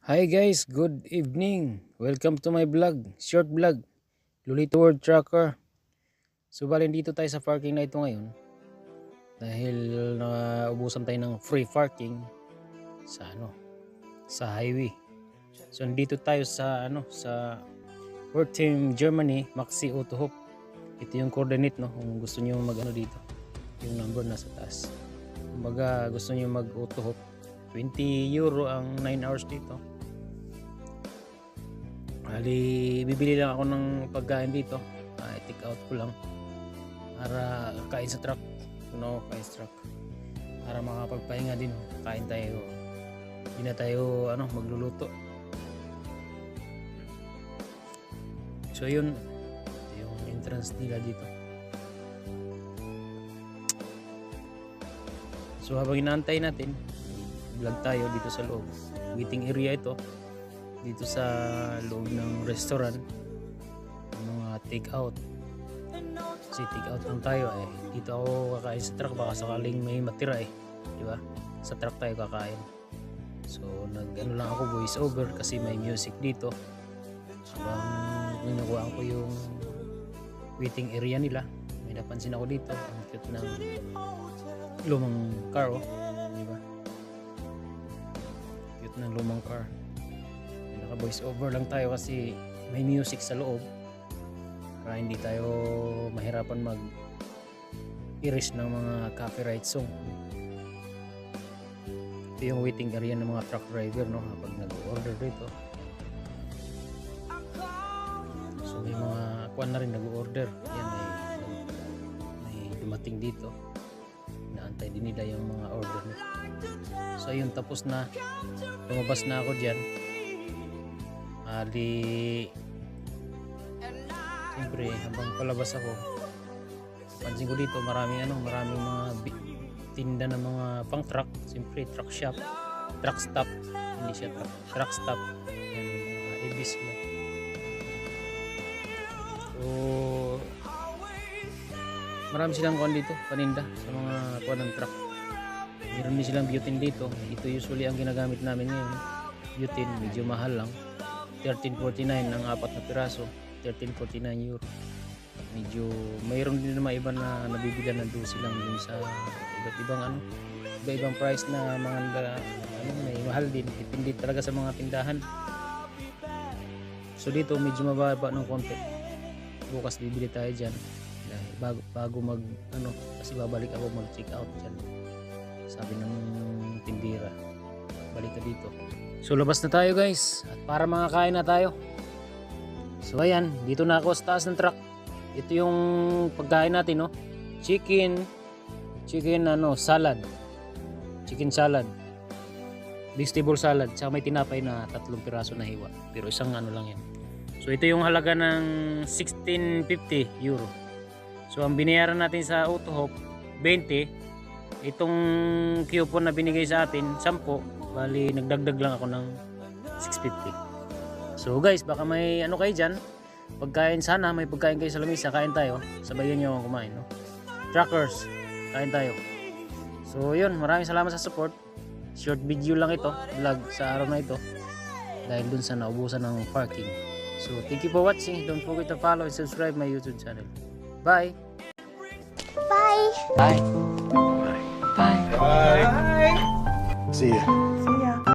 Hi guys, good evening. Welcome to my vlog, short vlog, Lolito World Tracker. So bali dito tayo sa parking na ito ngayon dahil naubusan tayo ng free parking sa sa highway. So dito tayo sa sa Wertheim, Germany, Maxi Autohof. Ito yung coordinate kung gusto niyo dito. Yung number nasa taas. Kumbaga gusto niyo mag-autohof, 20 euro ang 9 hours dito. Bali, bibili lang ako ng pagkain dito. I-take out ko lang para kain sa truck. Kain sa truck. Para makapagpahinga din. Kain tayo. Hindi na tayo magluluto. So yun, ito yung entrance nila dito. So habang inaantay natin, vlog tayo dito sa loob. Waiting area ito. Dito sa loob ng restaurant, mga take out. Kasi take out lang tayo dito ako kakain sa truck, baka sakaling may matira di ba? Sa truck tayo kakain. So lang ako voice over kasi may music dito. Habang ninukuhaan ko yung waiting area nila, may napansin ako dito, ang cute ng lumang car di ba? Cute ng lumang car. Naka voice over lang tayo kasi may music sa loob para hindi tayo mahirapan mag-erase ng mga copyright song. Ito yung waiting area ng mga truck driver kapag nag-order dito. So may mga kuwan na rin nag-order. Yan, may dumating dito. Inaantay din nila yung mga order nila. So ayun, tapos na. Lumabas na ako dyan. Siyempre habang palabas ako, pansin ko dito maraming mga tinda ng mga pang truck. Siyempre truck shop, truck stop, hindi siya truck stop. Yan, mga ibis mo. So marami silang kuwan dito, paninda sa mga kuwan ng truck. Meron din silang butane dito. Ito usually ang ginagamit namin ngayon. Butane, medyo mahal lang. 13.49 ng 4 na piraso, 13.49 euro. Medyo mayroon din naman iba na nabibilan ng 12 lang din sa iba't ibang iba-ibang price na mga may mahal din, depende talaga sa mga tindahan. So dito medyo mababa ng konti. Bukas bibili tayo diyan dahil bago mag kasi babalik ako mag-check out diyan. Sabi ng tindera, balik ka dito. So labas na tayo guys at para makakain na tayo. So ayan, dito na ako sa taas ng truck. Ito yung pagkain natin chicken salad. Chicken salad. Vegetable salad. Tsaka may tinapay na 3 piraso na hiwa. Pero isang lang yan. So ito yung halaga ng 16.50 euro. So ang binayaran natin sa Autohof 20. Itong coupon na binigay sa atin 10. Bali, nagdagdag lang ako ng 650. So guys, baka may kayo dyan. Pagkain sana, may pagkain kayo sa lamesa. Kain tayo. Sabayan nyo akong kumain. Truckers, kain tayo. So yun, maraming salamat sa support. Short video lang ito, vlog sa araw na ito. Dahil dun sa naubusan ng parking. So thank you for watching. Don't forget to follow and subscribe my YouTube channel. Bye! Bye! Bye. Bye. Bye. See ya.